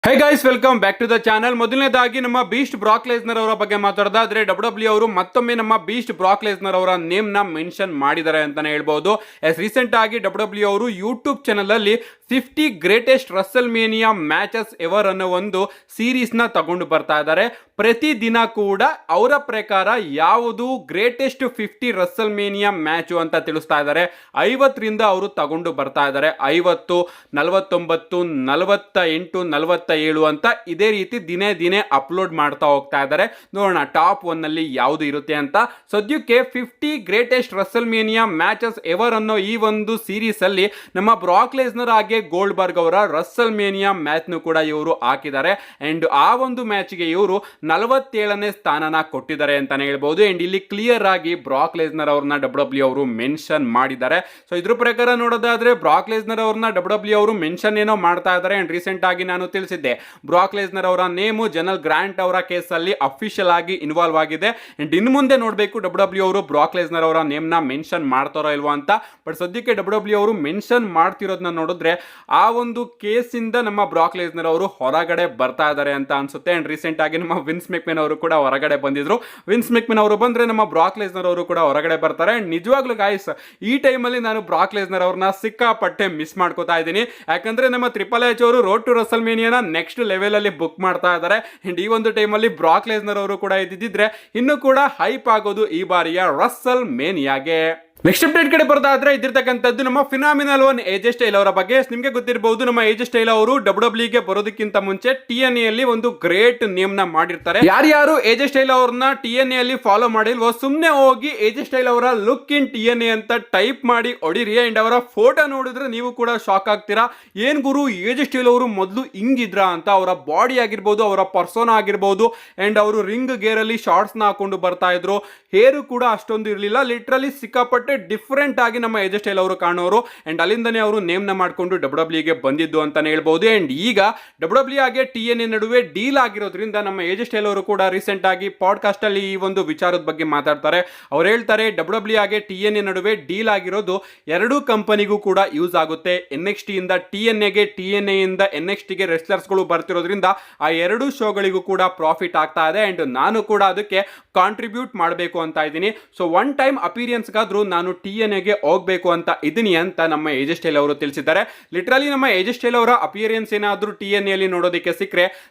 Hey guys, welcome back to the channel. ಮೊದಲನೇದಾಗಿ ನಮ್ಮ beast ಬ್ರಾಕ್ Lesnar ಅವರ ಬಗ್ಗೆ ಮಾತಾಡೋದಾದ್ರೆ ಡಬ್ಲ್ಯೂ ಅವರು ಮತ್ತೊಮ್ಮೆ ನಮ್ಮ ಬೀಸ್ಟ್ ಬ್ರಾಕ್ ಲೆಸ್ನರ್ ಅವರ ನೇಮ್ ನ ಮೆನ್ಷನ್ ಮಾಡಿದ್ದಾರೆ ಅಂತಾನೆ ಹೇಳ್ಬಹುದು. ರೀಸೆಂಟ್ ಆಗಿ ಡಬ್ಲ್ಯೂ ಅವರು ಯೂಟ್ಯೂಬ್ ಚಾನಲ್ ಅಲ್ಲಿ 50 greatest Russell mania matches ever ಅನ್ನೋ ಒಂದು ಸೀರೀಸ್ ನ ತಗೊಂಡು ಬರ್ತಾ ಇದ್ದಾರೆ. ಪ್ರತಿದಿನ ಕೂಡ ಅವರ ಪ್ರಕಾರ ಯಾವುದು ಗ್ರೇಟೆಸ್ಟ್ 50 ರಸಲ್ ಮೇನಿಯಾ ಮ್ಯಾಚ್ ಅಂತ ತಿಳಿಸ್ತಾ ಇದ್ದಾರೆ. 50ರಿಂದ ಅವರು ತಗೊಂಡು ಬರ್ತಾ ಇದ್ದಾರೆ. 50, 49, 48, 47 ಅಂತ ಇದೇ ರೀತಿ ದಿನೇ ದಿನೇ ಅಪ್ಲೋಡ್ ಮಾಡ್ತಾ ಹೋಗ್ತಾ ಇದ್ದಾರೆ. ನೋಡೋಣ ಟಾಪ್ 1 ನಲ್ಲಿ ಯಾವುದು ಇರುತ್ತೆ ಅಂತ. ಸದ್ಯಕ್ಕೆ 50 greatest Russell mania matches ever ಅನ್ನೋ ಈ ಒಂದು ಸೀರೀಸ್ ಅಲ್ಲಿ ನಮ್ಮ ಬ್ರಾಕ್ ಲೆಸ್ನರ್ ಹಾಗೆ ಗೋಲ್ಡ್ಬರ್ಗ್ ಅವರ ರಸಲ್ ಮೇನಿಯಾ ಮ್ಯಾಚ್ ನು ಕೂಡ ಇವರು ಹಾಕಿದ್ದಾರೆ. ಅಂಡ್ ಆ ಒಂದು ಮ್ಯಾಚ್ ಗೆ ಇವರು 47ನೇ ಸ್ಥಾನನ ಕೊಟ್ಟಿದ್ದಾರೆ ಅಂತಾನೆ ಹೇಳ್ಬಹುದು. ಅಂಡ್ ಇಲ್ಲಿ ಕ್ಲಿಯರ್ ಆಗಿ ಬ್ರಾಕ್ ಲೆಸ್ನರ್ ಅವ್ರನ್ನ ಡಬ್ಲ್ಯೂ ಅವರು ಮೆನ್ಷನ್ ಮಾಡಿದ್ದಾರೆ. ಸೊ ಇದ್ರ ಪ್ರಕಾರ ನೋಡೋದಾದ್ರೆ ಬ್ರಾಕ್ ಲೆಸ್ನರ್ ಅವ್ರನ್ನ ಡಬ್ಲ್ಯೂ ಅವರು ಮೆನ್ಷನ್ ಏನೋ ಮಾಡ್ತಾ ಇದ್ದಾರೆ. ಅಂಡ್ ರೀಸೆಂಟ್ ಆಗಿ ನಾನು ತಿಳಿಸಿದ್ದೆ, ಬ್ರಾಕ್ ಲೆಸ್ನರ್ ಅವರ ನೇಮು ಜನರಲ್ ಗ್ರಾಂಟ್ ಅವರ ಕೇಸ್ ಅಲ್ಲಿ ಅಫಿಷಿಯಲ್ ಆಗಿ ಇನ್ವಾಲ್ವ್ ಆಗಿದೆ. ಅಂಡ್ ಇನ್ನು ಮುಂದೆ ನೋಡಬೇಕು ಡಬ್ಲ್ಯೂ ಅವರು ಬ್ರಾಕ್ ಲೆಸ್ನರ್ ಅವರ ನೇಮ್ ನ ಮೆನ್ಷನ್ ಮಾಡ್ತಾರೋ ಇಲ್ವಾ ಅಂತ. ಬಟ್ ಸದ್ಯಕ್ಕೆ ಡಬ್ಲ್ಯೂ ಅವರು ಮೆನ್ಷನ್ ಮಾಡ್ತಿರೋದನ್ನ ನೋಡಿದ್ರೆ ಆ ಒಂದು ಕೇಸ್ ಇಂದ ನಮ್ಮ ಬ್ರಾಕ್ ಲೆಸ್ನರ್ ಅವರು ಹೊರಗಡೆ ಬರ್ತಾ ಇದ್ದಾರೆ ಅಂತ ಅನ್ಸುತ್ತೆ. ಅಂಡ್ ರೀಸೆಂಟ್ ಆಗಿ ನಮ್ಮ ವಿನ್ಸ್ ಮೆಕ್ಮೆನ್ ಅವರು ಕೂಡ ಹೊರಗಡೆ ಬಂದಿದ್ರು. ವಿನ್ಸ್ ಮೆಕ್ಮೆನ್ ಅವರು ಬಂದ್ರೆ ನಮ್ಮ ಬ್ರಾಕ್ ಲೆಸ್ನರ್ ಅವರು ಕೂಡ ಹೊರಗಡೆ ಬರ್ತಾರೆ. ಅಂಡ್ ನಿಜವಾಗ್ಲೂ ಗಾಯ್ಸ್, ಈ ಟೈಮ್ ಅಲ್ಲಿ ನಾನು ಬ್ರಾಕ್ ಲೆಸ್ನರ್ ಅವ್ರನ್ನ ಸಿಕ್ಕಾಪಟ್ಟೆ ಮಿಸ್ ಮಾಡ್ಕೋತಾ ಇದ್ದೀನಿ. ಯಾಕಂದ್ರೆ ನಮ್ಮ ಟ್ರಿಪಲ್ ಎಚ್ ಅವರು ರೋಡ್ ಟು ರಸಲ್ ಮೇನಿಯಾನ ನೆಕ್ಸ್ಟ್ ಲೆವೆಲ್ ಅಲ್ಲಿ ಬುಕ್ ಮಾಡ್ತಾ ಇದ್ದಾರೆ. ಅಂಡ್ ಈ ಒಂದು ಟೈಮ್ ಅಲ್ಲಿ ಬ್ರಾಕ್ ಲೆಸ್ನರ್ ಅವರು ಕೂಡ ಇದ್ದಿದ್ರೆ ಇನ್ನು ಕೂಡ ಹೈಪ್ ಆಗೋದು ಈ ಬಾರಿಯ ರಸಲ್ ಮೇನಿಯಾಗೆ. ನೆಕ್ಸ್ಟ್ ಅಪ್ಡೇಟ್ ಕಡೆ ಬರೋದಾದ್ರೆ ಇದಿರ್ತಕ್ಕಂಥದ್ದು ನಮ್ಮ ಫಿನಾಮಿನಲ್ ಒನ್ ಎಜೆ ಸ್ಟೈಲ್ ಅವರ ಬಗ್ಗೆ. ನಿಮಗೆ ಗೊತ್ತಿರಬಹುದು, ನಮ್ಮ ಎಜೆ ಸ್ಟೈಲ್ ಅವರು ಡಬ್ಲ್ಯೂ ಗೆ ಬರೋದಕ್ಕಿಂತ ಮುಂಚೆ TNA ಅಲ್ಲಿ ಒಂದು ಗ್ರೇಟ್ ನೇಮ್ ನ ಮಾಡಿರ್ತಾರೆ. ಯಾರ್ಯಾರು ಎಜೆ ಸ್ಟೈಲ್ ಅವ್ರನ್ನ TNA ಅಲ್ಲಿ ಫಾಲೋ ಮಾಡಿಲ್ವೋ ಸುಮ್ನೆ ಹೋಗಿ ಎಜೆ ಸ್ಟೈಲ್ ಅವರ ಲುಕ್ ಇನ್ TNA ಅಂತ ಟೈಪ್ ಮಾಡಿ ಹೊಡಿರಿ. ಅಂಡ್ ಅವರ ಫೋಟೋ ನೋಡಿದ್ರೆ ನೀವು ಕೂಡ ಶಾಕ್ ಆಗ್ತೀರಾ. ಏನ್ ಗುರು, ಎಜೆ ಸ್ಟೈಲ್ ಅವರು ಮೊದಲು ಹಿಂಗಿದ್ರ ಅಂತ. ಅವರ ಬಾಡಿ ಆಗಿರ್ಬೋದು, ಅವರ ಪರ್ಸೋನಾ ಆಗಿರ್ಬೋದು, ಅಂಡ್ ಅವರು ರಿಂಗ್ ಗೇರ್ ಅಲ್ಲಿ ಶಾರ್ಟ್ಸ್ ನ ಹಾಕೊಂಡು ಬರ್ತಾ ಇದ್ರು. ಹೇರು ಕೂಡ ಅಷ್ಟೊಂದು ಇರಲಿಲ್ಲ. ಲಿಟ್ರಲಿ ಸಿಕ್ಕಾಪಟ್ಟೆ ಡಿಫರೆಂಟ್ ಆಗಿ ನಮ್ಮ ಎಜೆ ಸ್ಟೈಲ್ ಅವರು ಕಾಣೋರು. ಅಂಡ್ ಅಲ್ಲಿಂದನೇ ಅವರು ನೇಮ್ ನ ಮಾಡ್ಕೊಂಡು ಡಬ್ಲ್ಯೂ ಗೆ ಬಂದಿದ್ದು ಅಂತಾನೆ ಹೇಳ್ಬಹುದು. ಅಂಡ್ ಈಗ ಡಬ್ಲ್ಯೂ ಹಾಗೆ TNA ನಡುವೆ ಡೀಲ್ ಆಗಿರೋದ್ರಿಂದ ನಮ್ಮ ಎಜೆ ಸ್ಟೈಲ್ ಅವರು ಕೂಡ ರೀಸೆಂಟ್ ಆಗಿ ಪಾಡ್ಕಾಸ್ಟ್ ಅಲ್ಲಿ ಈ ಒಂದು ವಿಚಾರದ ಬಗ್ಗೆ ಮಾತಾಡ್ತಾರೆ. ಅವ್ರು ಹೇಳ್ತಾರೆ, ಡಬ್ಲ್ಯೂ ಹಾಗೆ TNA ನಡುವೆ ಡೀಲ್ ಆಗಿರೋದು ಎರಡೂ ಕಂಪನಿಗೂ ಕೂಡ ಯೂಸ್ ಆಗುತ್ತೆ. NXT ಇಂದ TNA ಗೆ, TNA ಇಂದ NXT ಗೆ ರೆಸ್ಲರ್ಸ್ ಗಳು ಬರ್ತಿರೋದ್ರಿಂದ ಆ ಎರಡು ಶೋಗಳಿಗೂ ಕೂಡ ಪ್ರಾಫಿಟ್ ಆಗ್ತಾ ಇದೆ. ಅಂಡ್ ನಾನು ಕೂಡ ಅದಕ್ಕೆ ಕಾಂಟ್ರಿಬ್ಯೂಟ್ ಮಾಡಬೇಕು ಅಂತ ಇದ್ದೀನಿ. ಸೊ ಒನ್ ಟೈಮ್ ಅಪಿರಿಯನ್ಸ್ ಗಾದ್ರೂ ನಾನು TNA ಗೆ ಹೋಗ್ಬೇಕು ಅಂತ ಇದೀನಿ ಅಂತ ನಮ್ಮ ಎಜೆ ಸ್ಟೈಲ್ ಅವರು ತಿಳಿಸಿದ್ದಾರೆ. ಲಿಟರಲಿ ನಮ್ಮ ಎಜೆ ಸ್ಟೈಲ್ ಅವರ ಅಪಿಯರೆನ್ಸ್ ಏನಾದ್ರೂ TNA ಅಲ್ಲಿ ನೋಡೋದಕ್ಕೆ ಸಿಕ್ಕರೆ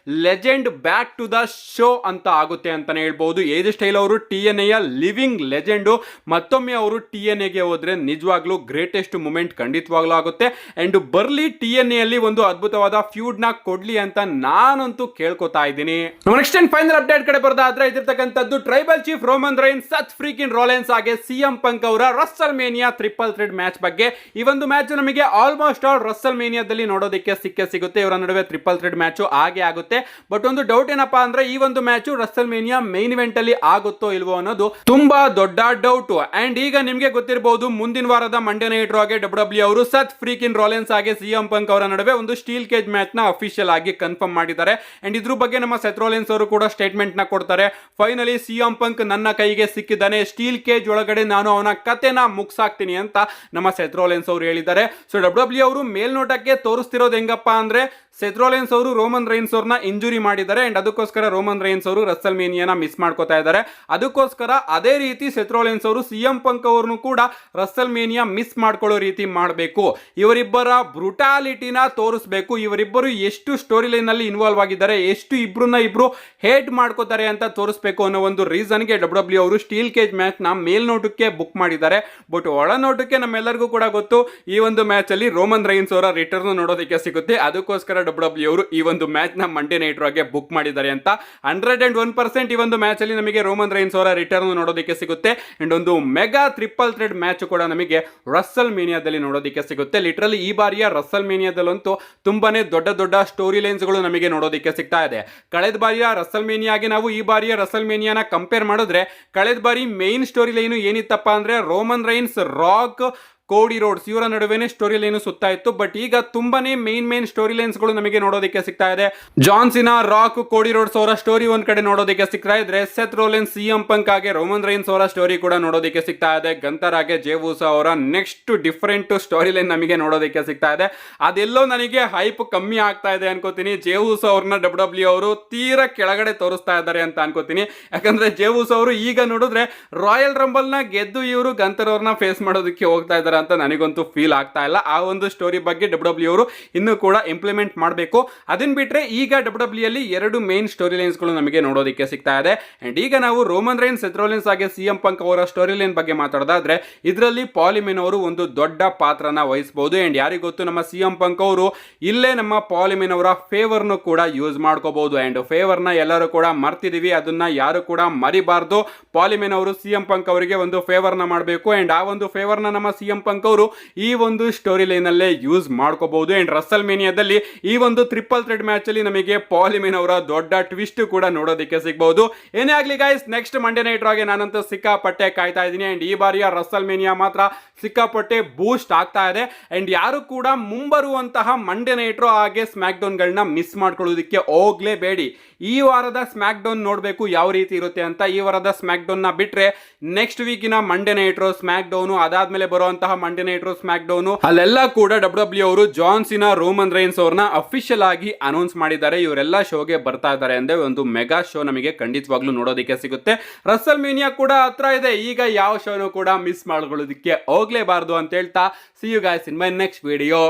legend back to the show ಅಂತ ಆಗುತ್ತೆ ಅಂತಾನೆ ಹೇಳ್ಬಹುದು. ಎಜೆ ಸ್ಟೈಲ್ ಅವರು TNA ಯ ಲಿವಿಂಗ್ ಲೆಜೆಂಡ್. ಮತ್ತೊಮ್ಮೆ ಅವರು TNA ಗೆ ಹೋದ್ರೆ ನಿಜವಾಗ್ಲೂ ಗ್ರೇಟೆಸ್ಟ್ ಮೂಮೆಂಟ್ ಖಂಡಿತವಾಗ್ಲೂ ಆಗುತ್ತೆ. ಅಂಡ್ ಬರ್ಲಿ TNA ಅಲ್ಲಿ ಒಂದು ಅದ್ಭುತವಾದ ಫ್ಯೂಡ್ ನ ಕೊಡ್ಲಿ ಅಂತ ನಾನಂತೂ ಕೇಳ್ಕೊತಾ ಇದ್ದೀನಿ. ನೆಕ್ಸ್ಟ್ ಅಂಡ್ ಫೈನಲ್ ಅಪ್ಡೇಟ್ ಕಡೆ ಬರೋದಾದ್ರೆ ಇದಿರ್ತಕ್ಕಂಥದ್ದು ಟ್ರೈಬಲ್ ಚೀಫ್ ರೋಮನ್ ರೈನ್ಸ್, ಸತ್ ಫ್ರೀಕಿನ್ ರೋಲೆನ್ಸ್ ಹಾಗೆ CM ಪಂಕ್ ಅವರ Russell mania triple thread match ಬಗ್ಗೆ. ಈ ಒಂದು ಮ್ಯಾಚ್ ನಮಗೆ ಆಲ್ಮೋಸ್ಟ್ ಆಲ್ ರಸಲ್ ಮೇನಿಯಾದಲ್ಲಿ ನೋಡೋದಕ್ಕೆ ಸಿಗುತ್ತೆ. ಇವರ ನಡುವೆ ಟ್ರಿಪಲ್ ಥ್ರೆಡ್ ಮ್ಯಾಚ್ ಹಾಗೆ ಆಗುತ್ತೆ. ಬಟ್ ಒಂದು ಡೌಟ್ ಏನಪ್ಪಾ ಅಂದ್ರೆ ಈ ಒಂದು match Russell mania main event ಅಲ್ಲಿ ಆಗುತ್ತೋ ಇಲ್ವೋ ಅನ್ನೋದು ತುಂಬಾ ದೊಡ್ಡ ಡೌಟ್. ಅಂಡ್ ಈಗ ನಿಮಗೆ ಗೊತ್ತಿರಬಹುದು, ಮುಂದಿನ ವಾರದ ಮಂಡೇ ನೈಟ್ ರಾ ಗೆ ಡಬ್ಲ್ಯೂ ಅವರು ಸತ್ ಫ್ರೀಕಿನ್ ರೋಲೆನ್ಸ್ ಹಾಗೆ CM ಪಂಕ್ ಅವರ ನಡುವೆ ಒಂದು ಸ್ಟೀಲ್ ಕೇಜ್ ಮ್ಯಾಚ್ ನ ಅಫಿಷಿಯಲ್ ಆಗಿ ಕನ್ಫರ್ಮ್ ಮಾಡಿದ್ದಾರೆ. ಅಂಡ್ ಇದ್ರ ಬಗ್ಗೆ ನಮ್ಮ ಸೆತ್ ರೋಲೆನ್ಸ್ ಅವರು ಕೂಡ ಸ್ಟೇಟ್ಮೆಂಟ್ ನ ಕೊಡ್ತಾರೆ. ಫೈನಲಿ CM ಪಂಕ್ ನನ್ನ ಕೈಗೆ ಸಿಕ್ಕಿದ್ದಾನೆ, ಸ್ಟೀಲ್ ಕೇಜ್ ಒಳಗಡೆ ನಾನು ಅವನ ಕತೆನ ಮುಗ್ಸಾಕ್ತೀನಿ ಅಂತ ನಮ್ಮ ಸೆತ್ ರೋಲೆನ್ಸ್ ಅವರು ಹೇಳಿದ್ದಾರೆ. ಸೊ ಡಬ್ಲ್ಯೂ ಅವರು ಮೇಲ್ನೋಟಕ್ಕೆ ತೋರಿಸ್ತಿರೋದು ಹೆಂಗಪ್ಪ ಅಂದ್ರೆ ಸೆತ್ ರೋಲೆನ್ಸ್ ಅವರು ರೋಮನ್ ರೈನ್ಸ್ ಅವ್ರನ್ನ ಇಂಜುರಿ ಮಾಡಿದ್ದಾರೆ. ಅಂಡ್ ಅದಕ್ಕೋಸ್ಕರ ರೋಮನ್ ರೈನ್ಸ್ ಅವರು ರಸಲ್ ಮೇನಿಯಾನ ಮಿಸ್ ಮಾಡ್ಕೋತಾ ಇದ್ದಾರೆ. ಅದಕ್ಕೋಸ್ಕರ ಅದೇ ರೀತಿ ಸೆತ್ ರೋಲೆನ್ಸ್ ಅವರು CM ಪಂಕ್ ಅವ್ರನ್ನು ಕೂಡ ರಸಲ್ ಮೇನಿಯಾ ಮಿಸ್ ಮಾಡ್ಕೊಳ್ಳೋ ರೀತಿ ಮಾಡಬೇಕು. ಇವರಿಬ್ಬರ ಬ್ರುಟಾಲಿಟಿನ ತೋರಿಸಬೇಕು. ಇವರಿಬ್ಬರು ಎಷ್ಟು ಸ್ಟೋರಿ ಲೈನ್ ಅಲ್ಲಿ ಇನ್ವಾಲ್ವ್ ಆಗಿದ್ದಾರೆ, ಎಷ್ಟು ಇಬ್ರು ಹೇಟ್ ಮಾಡ್ಕೋತಾರೆ ಅಂತ ತೋರಿಸಬೇಕು ಅನ್ನೋ ಒಂದು ರೀಸನ್ ಗೆ ಡಬ್ಲ್ಯೂ ಅವರು ಸ್ಟೀಲ್ ಕೇಜ್ ಮ್ಯಾಚ್ ನ ಮೇಲ್ನೋಟಕ್ಕೆ ಬುಕ್ ಮಾಡಿದ್ದಾರೆ. ಬಟ್ ಒಳನೋಟಕ್ಕೆ ನಮ್ಮೆಲ್ಲರಿಗೂ ಕೂಡ ಗೊತ್ತು, ಈ ಒಂದು ಮ್ಯಾಚ್ ಅಲ್ಲಿ ರೋಮನ್ ರೈನ್ಸ್ ಅವರ ರಿಟರ್ನ್ ನೋಡೋದಕ್ಕೆ ಸಿಗುತ್ತೆ. ಅದಕ್ಕೋಸ್ಕರ ಡಬ್ಲ್ಯೂ ಅವರು ಈ ಒಂದು ಮ್ಯಾಚ್ ನ ಮಂಡೇ ನೈಟ್ ರಾಗೆ ಬುಕ್ ಮಾಡಿದ್ದಾರೆ ಅಂತ. 101% ಈ ಒಂದು ಮ್ಯಾಚ್ ಅಲ್ಲಿ ನಮಗೆ ರೋಮನ್ ರೈನ್ಸ್ ಅವರ ರಿಟರ್ನ್ ನೋಡೋದಕ್ಕೆ ಸಿಗುತ್ತೆ. ಅಂಡ್ ಒಂದು ಮೆಗಾ ಟ್ರಿಪಲ್ ಥ್ರೆಡ್ ಮ್ಯಾಚ್ ಕೂಡ ನಮಗೆ ರಸಲ್ ಮೇನಿಯಾದಲ್ಲಿ ನೋಡೋದಕ್ಕೆ ಸಿಗುತ್ತೆ. ಲಿಟರಲಿ ಈ ಬಾರಿಯ ರಸಲ್ ಮೇನಿಯಾದಲ್ಲಂತೂ ತುಂಬಾನೇ ದೊಡ್ಡ ದೊಡ್ಡ ಸ್ಟೋರಿ ಲೈನ್ಸ್ ಗಳು ನಮಗೆ ನೋಡೋದಕ್ಕೆ ಸಿಗ್ತಾ ಇದೆ. ಕಳೆದ ಬಾರಿಯ ರಸಲ್ ಮೇನಿಯಾಗೆ ನಾವು ಈ ಬಾರಿಯ ರಸಲ್ ಮೇನಿಯಾನ ಕಂಪೇರ್ ಮಾಡಿದ್ರೆ ಕಳೆದ ಬಾರಿ ಮೇನ್ ಸ್ಟೋರಿ ಲೈನ್ ಏನಿತ್ತಪ್ಪ ಅಂದ್ರೆ Roman Reigns, rock, Cody roads ಇವರ ನಡುವೆನೇ ಸ್ಟೋರಿ ಲೈನ್ ಸುತ್ತಾ ಇತ್ತು. ಬಟ್ ಈಗ ತುಂಬಾನೇ ಮೇನ್ ಸ್ಟೋರಿ ಲೈನ್ಸ್ ಗಳು ನಮಗೆ ನೋಡೋದಕ್ಕೆ ಸಿಗ್ತಾ ಇದೆ. John Cena, Rock, Cody Rhodes ಅವರ ಸ್ಟೋರಿ ಒಂದ್ ಕಡೆ ನೋಡೋದಕ್ಕೆ ಸಿಗ್ತಾ ಇದ್ರೆ, ಸೆತ್ ರೋಲೆನ್ಸ್, ಸಿಎಂ ಪಂಕ್ ಹಾಗೆ ರೋಮನ್ ರೈನ್ಸ್ ಅವರ ಸ್ಟೋರಿ ಕೂಡ ನೋಡೋದಕ್ಕೆ ಸಿಗ್ತಾ ಇದೆ. ಗಂತರ್ ಹಾಗೆ ಜೇ ಉಸೋ ಅವರ ನೆಕ್ಸ್ಟ್ ಡಿಫರೆಂಟ್ ಸ್ಟೋರಿ ಲೈನ್ ನಮಗೆ ನೋಡೋದಕ್ಕೆ ಸಿಗ್ತಾ ಇದೆ. ಅದೆಲ್ಲೋ ನನಗೆ ಹೈಪ್ ಕಮ್ಮಿ ಆಗ್ತಾ ಇದೆ ಅನ್ಕೋತೀನಿ. ಜೇ ಉಸೋ ಅವ್ರನ್ನ ಡಬ್ಲ್ಯೂ ಅವರು ತೀರಾ ಕೆಳಗಡೆ ತೋರಿಸ್ತಾ ಇದ್ದಾರೆ ಅಂತ ಅನ್ಕೋತೀನಿ. ಯಾಕಂದ್ರೆ ಜೇ ಉಸೋ ಅವರು ಈಗ ನೋಡಿದ್ರೆ ರಾಯಲ್ ರಂಬಲ್ ನ ಗೆದ್ದು ಇವರು ಗಂತರ್ ಅವ್ರನ್ನ ಫೇಸ್ ಮಾಡೋದಕ್ಕೆ ಹೋಗ್ತಾ ಇದ್ದಾರೆ ಅಂತ ನನಗಂತೂ ಫೀಲ್ ಆಗ್ತಾ ಇಲ್ಲ. ಆ ಒಂದು ಸ್ಟೋರಿ ಬಗ್ಗೆ ಡಬ್ಲ್ಯೂ ಅವರು ಇನ್ನೂ ಕೂಡ ಇಂಪ್ಲಿಮೆಂಟ್ ಮಾಡಬೇಕು. ಅದನ್ನ ಬಿಟ್ರೆ ಈಗ ಡಬ್ಲ್ಯೂ ಅಲ್ಲಿ ಎರಡು ಮೇನ್ ಸ್ಟೋರಿ ಲೈನ್ಸ್ ಗಳು ನಮಗೆ ನೋಡೋದಕ್ಕೆ ಸಿಗ್ತಾ ಇದೆ. ಅಂಡ್ ಈಗ ನಾವು ರೋಮನ್ ರೈನ್ಸ್, ಸೆತ್ ರೋಲೆನ್ಸ್ ಹಾಗೆ ಸಿಎಂ ಪಂಕ್ ಅವರ ಸ್ಟೋರಿ ಲೈನ್ ಬಗ್ಗೆ ಮಾತಾಡೋದಾದ್ರೆ, ಇದರಲ್ಲಿ ಪಾಲಿಮಿನ್ ಅವರು ಒಂದು ದೊಡ್ಡ ಪಾತ್ರನ ವಹಿಸಬಹುದು. ಅಂಡ್ ಯಾರಿಗ ಗೊತ್ತು, ನಮ್ಮ ಸಿಎಂ ಪಂಕ್ ಅವರು ಇಲ್ಲೇ ನಮ್ಮ ಪಾಲಿಮಿನ್ ಅವರ ಫೇವರ್ ನು ಕೂಡ ಯೂಸ್ ಮಾಡ್ಕೋಬಹುದು. ಅಂಡ್ ಫೇವರ್ ನ ಎಲ್ಲರೂ ಕೂಡ ಮರ್ತಿದೀವಿ, ಅದನ್ನ ಯಾರು ಕೂಡ ಮರಿಬಾರ್ದು. ಪಾಲಿಮಿನ್ ಅವರು ಸಿಎಂ ಪಂಕ್ ಅವರಿಗೆ ಒಂದು ಫೇವರ್ ನ ಮಾಡಬೇಕು. ಅಂಡ್ ಆ ಒಂದು ಫೇವರ್ ನ ನಮ್ಮ ಸಿಎಂ ಪಂಕ್ ಅವರು ಈ ಒಂದು ಸ್ಟೋರಿ ಲೈನ್ ಅಲ್ಲೇ ಯೂಸ್ ಮಾಡ್ಕೋಬಹುದು. ಅಂಡ್ ರಸಲ್ ಮೇನಿಯಾದಲ್ಲಿ ಈ ಒಂದು ಟ್ರಿಪಲ್ ಥ್ರೆಡ್ ಮ್ಯಾಚ್ ಅಲ್ಲಿ ನಮಗೆ ಪಾಲಿಮಿನ್ ಅವರ ದೊಡ್ಡ ಟ್ವಿಸ್ಟ್ ಕೂಡ ನೋಡೋದಕ್ಕೆ ಸಿಗಬಹುದು. ಏನೇ ಆಗ್ಲಿ ಗೈಸ್, ನೆಕ್ಸ್ಟ್ ಮಂಡೇ ನೈಟ್ ರಾಗೆ ನಾನಂತೂ ಸಿಕ್ಕಾಪಟ್ಟೆ ಕಾಯ್ತಾ ಇದ್ದೀನಿ. ಅಂಡ್ ಈ ಬಾರಿಯ ರಸಲ್ ಮೇನಿಯಾ ಮಾತ್ರ ಸಿಕ್ಕಾಪಟ್ಟೆ ಬೂಸ್ಟ್ ಆಗ್ತಾ ಇದೆ. ಅಂಡ್ ಯಾರು ಕೂಡ ಮುಂಬರುವಂತಹ ಮಂಡೇ ನೈಟ್ ರಾ ಹಾಗೆ ಸ್ಮ್ಯಾಕ್ ಡೌನ್ ಗಳನ್ನ ಮಿಸ್ ಮಾಡ್ಕೊಳ್ಳೋದಕ್ಕೆ ಹೋಗ್ಲೇಬೇಡಿ. ಈ ವಾರದ ಸ್ಮ್ಯಾಕ್ ಡೌನ್ ನೋಡಬೇಕು ಯಾವ ರೀತಿ ಇರುತ್ತೆ ಅಂತ. ಈ ವಾರದ ಸ್ಮ್ಯಾಕ್ ಡೌನ್ ನ ಬಿಟ್ರೆ ನೆಕ್ಸ್ಟ್ ವೀಕಿನ ಮಂಡೇ ನೈಟ್ ರಾ, ಸ್ಮ್ಯಾಕ್ ಡೌನ್, ಅದಾದ್ಮೇಲೆ ಬರುವಂತಹ ಮಂಡೇ ನೈಟ್ ರಾ, ಸ್ಮ್ಯಾಕ್ ಡೌನ್ ಅಲ್ಲೆಲ್ಲ ಕೂಡ ಡಬ್ಲ್ಯೂ ಅವರು ಜಾನ್ ಸಿನಾ, ರೋಮನ್ ರೈನ್ಸ್ ಅವ್ರನ್ನ ಅಫಿಷಿಯಲ್ ಆಗಿ ಅನೌನ್ಸ್ ಮಾಡಿದ್ದಾರೆ. ಇವರೆಲ್ಲ ಶೋಗೆ ಬರ್ತಾ ಇದ್ದಾರೆ ಅಂದ್ರೆ ಒಂದು ಮೆಗಾ ಶೋ ನಮಗೆ ಖಂಡಿತವಾಗ್ಲೂ ನೋಡೋದಕ್ಕೆ ಸಿಗುತ್ತೆ. ರಸಲ್ ಮೇನಿಯಾ ಕೂಡ ಹತ್ರ ಇದೆ. ಈಗ ಯಾವ ಶೋನು ಕೂಡ ಮಿಸ್ ಮಾಡ್ಕೊಳ್ಳೋದಕ್ಕೆ ಹೋಗ್ಲೇಬಾರ್ದು ಅಂತ ಹೇಳ್ತಾ, see you guys in my next video.